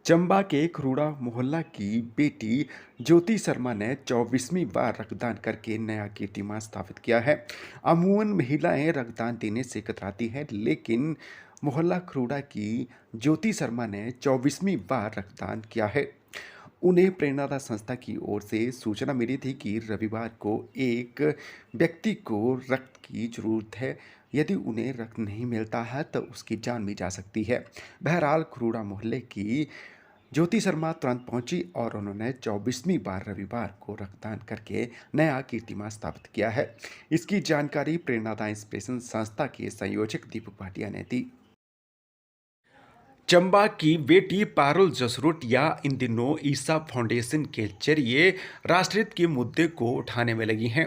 चंबा के खरूड़ा मोहल्ला की बेटी ज्योति शर्मा ने 24वीं बार रक्तदान करके नया कीर्तिमान स्थापित किया है। अमूमन महिलाएं रक्तदान देने से कतराती हैं, लेकिन मोहल्ला खरूड़ा की ज्योति शर्मा ने 24वीं बार रक्तदान किया है। उन्हें प्रेरणादायक संस्था की ओर से सूचना मिली थी कि रविवार को एक व्यक्ति को रक्त की जरूरत है। यदि उन्हें रक्त नहीं मिलता है तो उसकी जान भी जा सकती है। बहरहाल खरूड़ा मोहल्ले की ज्योति शर्मा तुरंत पहुंची और उन्होंने 24वीं बार रविवार को रक्तदान करके नया कीर्तिमान स्थापित किया है। इसकी जानकारी प्रेरणादायक इंस्पिरेशन संस्था के संयोजक दीपक भाटिया ने दी। चंबा की बेटी पारुल जसरोटिया इन दिनों ईसा फाउंडेशन के जरिए राष्ट्रहित के मुद्दे को उठाने में लगी हैं।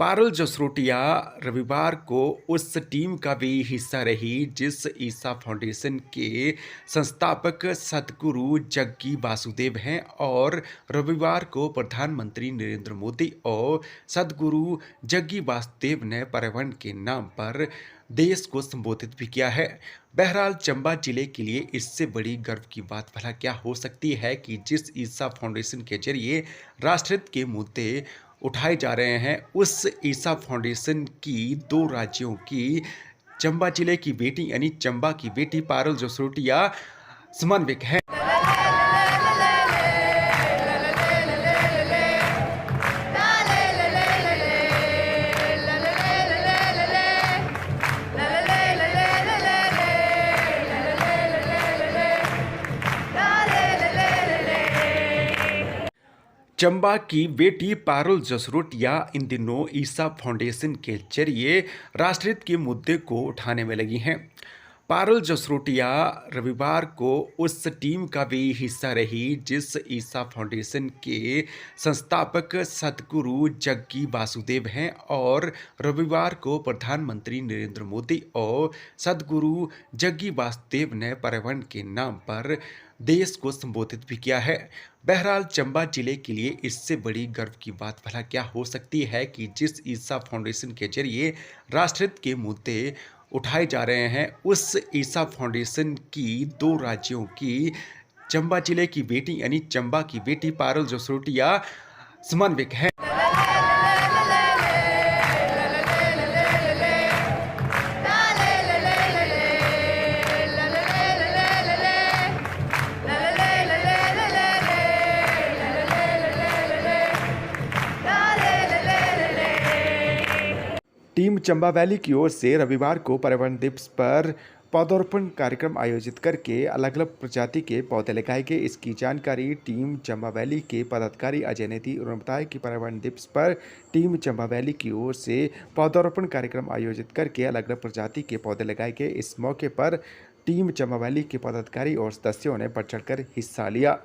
पारुल जसरोटिया रविवार को उस टीम का भी हिस्सा रही जिस ईसा फाउंडेशन के संस्थापक सदगुरु जग्गी वासुदेव हैं और रविवार को प्रधानमंत्री नरेंद्र मोदी और सदगुरु जग्गी वासुदेव ने पर्यावरण के नाम पर देश को संबोधित भी किया है। बहरहाल चंबा जिले के लिए इससे बड़ी गर्व की बात भला क्या हो सकती है कि जिस ईसा फाउंडेशन के जरिए राष्ट्रहित के मुद्दे उठाए जा रहे हैं, उस ईसा फाउंडेशन की 2 राज्यों की चंबा जिले की बेटी यानी चंबा की बेटी पारुल जसरोटिया समन्वयक है। चंबा की बेटी पारुल जसरोटिया इन दिनों ईसा फाउंडेशन के जरिए राष्ट्रहित के मुद्दे को उठाने में लगी हैं। पारुल जसरोटिया रविवार को उस टीम का भी हिस्सा रही जिस ईसा फाउंडेशन के संस्थापक सदगुरु जग्गी वासुदेव हैं और रविवार को प्रधानमंत्री नरेंद्र मोदी और सदगुरु जग्गी वासुदेव ने पर्यावरण के नाम पर देश को संबोधित भी किया है। बहरहाल चंबा जिले के लिए इससे बड़ी गर्व की बात भला क्या हो सकती है कि जिस ईसा फाउंडेशन के जरिए राष्ट्रहित के मुद्दे उठाए जा रहे हैं, उस ईसा फाउंडेशन की 2 राज्यों की चंबा जिले की बेटी यानी चंबा की बेटी पारुल जसरोटिया समन्वयक है। टीम चंबा वैली की ओर से रविवार को पर्यावरण दिवस पर पौधरोपण कार्यक्रम आयोजित करके अलग अलग प्रजाति के पौधे लगाए गए। इसकी जानकारी टीम चंबा वैली के पदाधिकारी अजय ने दी। उन्होंने बताया कि पर्यावरण दिवस पर टीम चंबा वैली की ओर से पौधरोपण कार्यक्रम आयोजित करके अलग अलग प्रजाति के पौधे लगाए गए। इस मौके पर टीम चंबा वैली के पदाधिकारी और सदस्यों ने बढ़ चढ़कर हिस्सा लिया।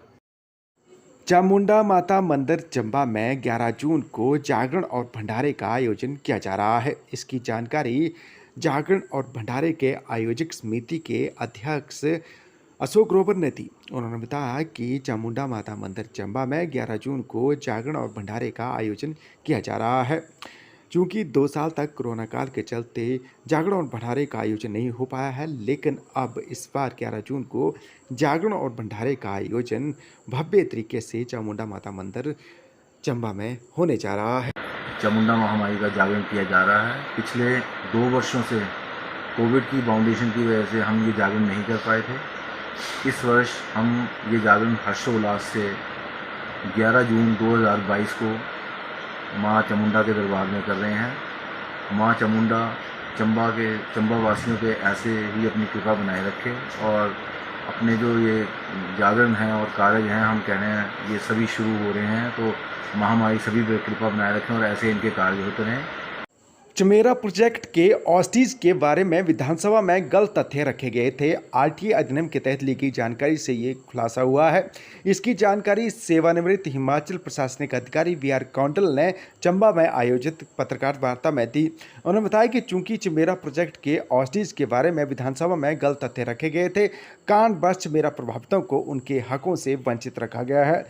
चामुंडा माता मंदिर चंबा में 11 जून को जागरण और भंडारे का आयोजन किया जा रहा है। इसकी जानकारी जागरण और भंडारे के आयोजक समिति के अध्यक्ष अशोक ग्रोवर ने दी। उन्होंने बताया कि चामुंडा माता मंदिर चंबा में 11 जून को जागरण और भंडारे का आयोजन किया जा रहा है। चूँकि 2 साल तक कोरोना काल के चलते जागरण और भंडारे का आयोजन नहीं हो पाया है, लेकिन अब इस बार 11 जून को जागरण और भंडारे का आयोजन भव्य तरीके से चामुंडा माता मंदिर चंबा में होने जा रहा है। चामुंडा महामारी का जागरण किया जा रहा है। पिछले 2 वर्षों से कोविड की बाउंडेशन की वजह से हम ये जागरण नहीं कर पाए थे। इस वर्ष हम ये जागरण हर्षोल्लास से 11 जून 2022 को माँ चामुंडा के दरबार में कर रहे हैं। माँ चामुंडा चंबा वासियों पे ऐसे ही अपनी कृपा बनाए रखे और अपने जो ये जागरण हैं और कार्य हैं, हम कह रहे हैं ये सभी शुरू हो रहे हैं, तो महामारी सभी पे कृपा बनाए रखें और ऐसे इनके कार्य होते रहें। चमेरा प्रोजेक्ट के ऑस्टिज के बारे में विधानसभा में गलत तथ्य रखे गए थे। आरटीए अधिनियम के तहत ली गई जानकारी से ये खुलासा हुआ है। इसकी जानकारी सेवानिवृत्त हिमाचल प्रशासनिक अधिकारी वी.आर. कौंडल ने चंबा में आयोजित पत्रकार वार्ता में दी। उन्होंने बताया कि चूंकि चमेरा प्रोजेक्ट के ऑस्टिज के बारे में विधानसभा में गलत तथ्य रखे गए थे, कारणवश चमेरा प्रभावितों को उनके हकों से वंचित रखा गया है।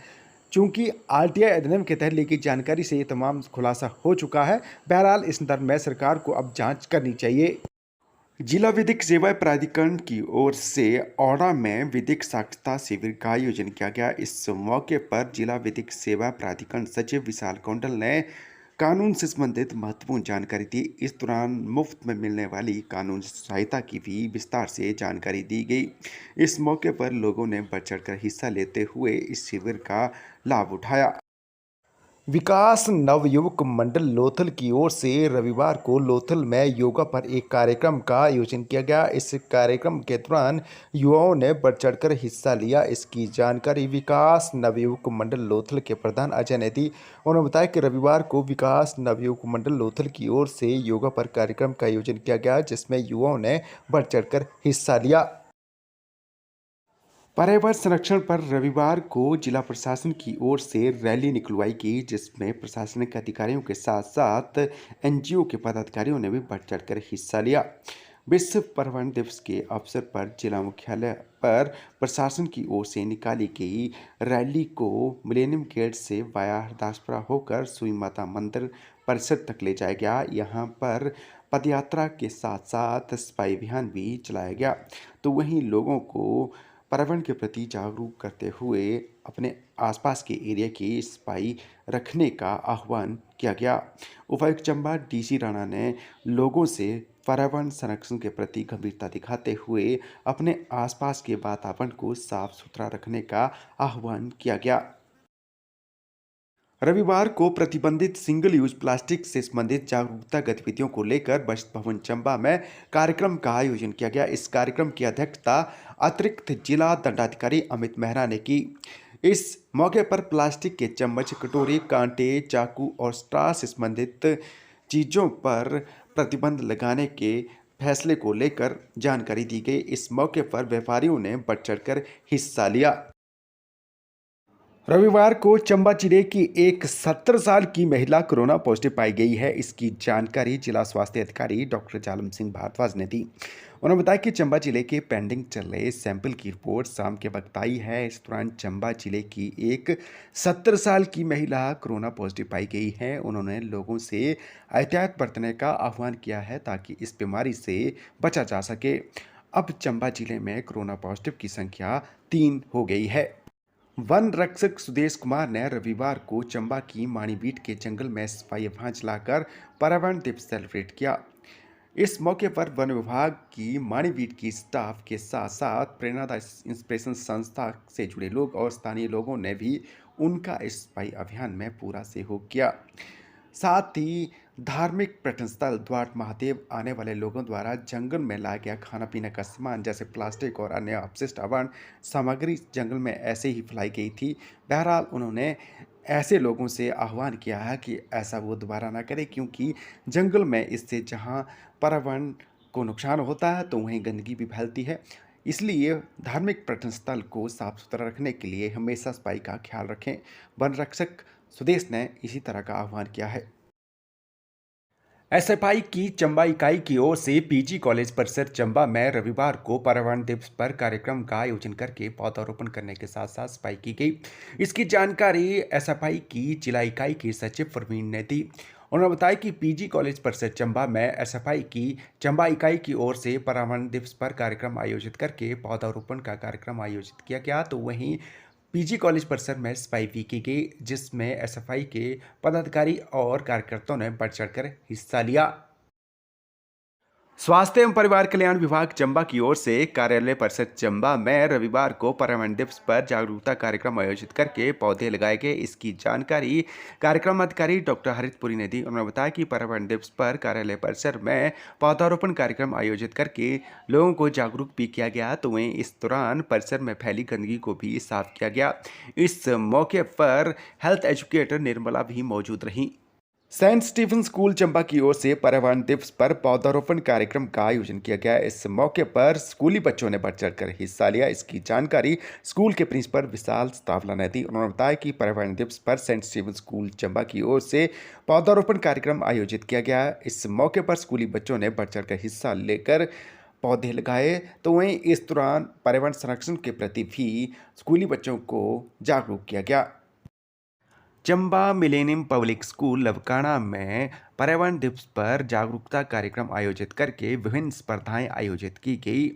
चूंकि आरटीआई अधिनियम के तहत ली गई जानकारी से ये तमाम खुलासा हो चुका है। बहरहाल इस संदर्भ में सरकार को अब जांच करनी चाहिए। जिला विधिक सेवा प्राधिकरण की ओर से औड़ा में विधिक साक्षरता शिविर का आयोजन किया गया। इस मौके पर जिला विधिक सेवा प्राधिकरण सचिव विशाल कौंडल ने कानून से संबंधित महत्वपूर्ण जानकारी दी। इस दौरान मुफ्त में मिलने वाली कानून सहायता की भी विस्तार से जानकारी दी गई। इस मौके पर लोगों ने बढ़ चढ़कर हिस्सा लेते हुए इस शिविर का लाभ उठाया। विकास नवयुवक मंडल लोथल की ओर से रविवार को लोथल में योगा पर एक कार्यक्रम का आयोजन किया गया। इस कार्यक्रम के दौरान युवाओं ने बढ़ चढ़कर हिस्सा लिया। इसकी जानकारी विकास नवयुवक मंडल लोथल के प्रधान अजय ने दी। उन्होंने बताया कि रविवार को विकास नवयुवक मंडल लोथल की ओर से योगा पर कार्यक्रम का आयोजन किया गया, जिसमें युवाओं ने बढ़ चढ़कर हिस्सा लिया। पर्यावरण संरक्षण पर रविवार को जिला प्रशासन की ओर से रैली निकलवाई गई, जिसमें प्रशासनिक अधिकारियों के साथ साथ एनजीओ के पदाधिकारियों ने भी बढ़ चढ़कर हिस्सा लिया। विश्व पर्यावरण दिवस के अवसर पर जिला मुख्यालय पर प्रशासन की ओर से निकाली गई रैली को मिलेनियम गेट से वाया हरदासपुरा होकर सुई माता मंदिर परिसर तक ले जाया गया। यहाँ पर पदयात्रा के साथ साथ सफाई अभियान भी चलाया गया। तो वहीं लोगों को पर्यावरण के प्रति जागरूक करते हुए अपने आसपास के एरिया की सफाई रखने का आह्वान किया गया। उपायुक्त चंबा डीसी राणा ने लोगों से पर्यावरण संरक्षण के प्रति गंभीरता दिखाते हुए अपने आसपास के वातावरण को साफ सुथरा रखने का आह्वान किया गया। रविवार को प्रतिबंधित सिंगल यूज प्लास्टिक से संबंधित जागरूकता गतिविधियों को लेकर बचत भवन चंबा में कार्यक्रम का आयोजन किया गया। इस कार्यक्रम की अध्यक्षता अतिरिक्त जिला दंडाधिकारी अमित मेहरा ने की। इस मौके पर प्लास्टिक के चम्मच, कटोरे, कांटे, चाकू और स्ट्रॉ से संबंधित चीज़ों पर प्रतिबंध लगाने के फैसले को लेकर जानकारी दी गई। इस मौके पर व्यापारियों ने बढ़ चढ़कर हिस्सा लिया। रविवार को चंबा जिले की एक 70 साल की महिला कोरोना पॉजिटिव पाई गई है। इसकी जानकारी जिला स्वास्थ्य अधिकारी डॉक्टर जालम सिंह भारद्वाज ने दी। उन्होंने बताया कि चंबा जिले के पेंडिंग चल रहे सैंपल की रिपोर्ट शाम के वक्त आई है। इस दौरान चंबा जिले की एक 70 साल की महिला कोरोना पॉजिटिव पाई गई है। उन्होंने लोगों से एहतियात बरतने का आह्वान किया है ताकि इस बीमारी से बचा जा सके। अब चंबा जिले में कोरोना पॉजिटिव की संख्या 3 हो गई है। वन रक्षक सुदेश कुमार ने रविवार को चंबा की माणीबीट के जंगल में सफाई अभियान चलाकर पर्यावरण दिवस सेलिब्रेट किया। इस मौके पर वन विभाग की माणीबीट की स्टाफ के साथ साथ प्रेरणादायी इंस्पिरेशन संस्था से जुड़े लोग और स्थानीय लोगों ने भी उनका इस सफाई अभियान में पूरा सहयोग किया। साथ ही धार्मिक पर्यटन स्थल द्वार महादेव आने वाले लोगों द्वारा जंगल में लाया गया खाना पीने का सामान जैसे प्लास्टिक और अन्य अपशिष्ट आवरण सामग्री जंगल में ऐसे ही फैलाई गई थी। बहरहाल उन्होंने ऐसे लोगों से आह्वान किया है कि ऐसा वो दोबारा ना करें, क्योंकि जंगल में इससे जहां पर्यावरण को नुकसान होता है तो वहीं गंदगी भी फैलती है। इसलिए धार्मिक पर्यटन स्थल को साफ सुथरा रखने के लिए हमेशा सफाई का ख्याल रखें। वन रक्षक सुदेश ने इसी तरह का आह्वान किया है। एसएफआई की चंबा इकाई की ओर से पीजी कॉलेज परिसर चंबा में रविवार को पर्यावरण दिवस पर कार्यक्रम का आयोजन करके पौधारोपण करने के साथ साथ सफाई की गई। इसकी जानकारी एसएफआई की जिला इकाई के सचिव प्रवीण ने दी। उन्होंने बताया कि पीजी कॉलेज परिसर चंबा में एसएफआई की चंबा इकाई की ओर से पर्यावरण दिवस पर कार्यक्रम आयोजित करके पौधारोपण का कार्यक्रम आयोजित किया गया। तो वहीं पीजी कॉलेज परिसर में सफाई भी की गई, जिसमें एसएफआई के पदाधिकारी और कार्यकर्ताओं ने बढ़ चढ़कर हिस्सा लिया। स्वास्थ्य एवं परिवार कल्याण विभाग चंबा की ओर से कार्यालय परिसर चंबा में रविवार को पर्यावरण दिवस पर जागरूकता कार्यक्रम आयोजित करके पौधे लगाए गए। इसकी जानकारी कार्यक्रम अधिकारी डॉक्टर हरितपुरी ने दी। उन्होंने बताया कि पर्यावरण दिवस पर कार्यालय परिसर में पौधारोपण कार्यक्रम आयोजित करके लोगों को जागरूक भी किया गया। तो वहीं इस दौरान परिसर में फैली गंदगी को भी साफ किया गया। इस मौके पर हेल्थ एजुकेटर निर्मला भी मौजूद रहीं। सेंट स्टीफन स्कूल चंबा की ओर से पर्यावरण दिवस पर पौधारोपण कार्यक्रम का आयोजन किया गया। इस मौके पर स्कूली बच्चों ने बढ़ चढ़कर हिस्सा लिया। इसकी जानकारी स्कूल के प्रिंसिपल विशाल स्तावला ने दी। उन्होंने बताया कि पर्यावरण दिवस पर सेंट स्टीफन स्कूल चंबा की ओर से पौधारोपण कार्यक्रम आयोजित किया गया। इस मौके पर स्कूली बच्चों ने बढ़ चढ़कर हिस्सा लेकर पौधे लगाए। तो वहीं इस दौरान पर्यावरण संरक्षण के प्रति भी स्कूली बच्चों को जागरूक किया गया। चंबा मिलेनियम पब्लिक स्कूल लवकाणा में पर्यावरण दिवस पर जागरूकता कार्यक्रम आयोजित करके विभिन्न स्पर्धाएं आयोजित की गई।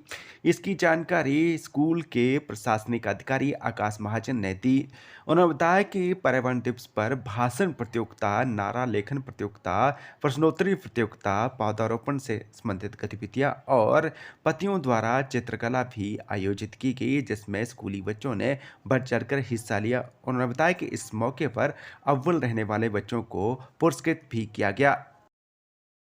इसकी जानकारी स्कूल के प्रशासनिक अधिकारी आकाश महाजन ने दी। उन्होंने बताया कि पर्यावरण दिवस पर भाषण प्रतियोगिता, नारा लेखन प्रतियोगिता, प्रश्नोत्तरी प्रतियोगिता, पौधारोपण से संबंधित गतिविधियां और पतियों द्वारा चित्रकला भी आयोजित की गई, जिसमें स्कूली बच्चों ने बढ़ चढ़कर हिस्सा लिया। उन्होंने बताया कि इस मौके पर अव्वल रहने वाले बच्चों को पुरस्कृत भी किया गया।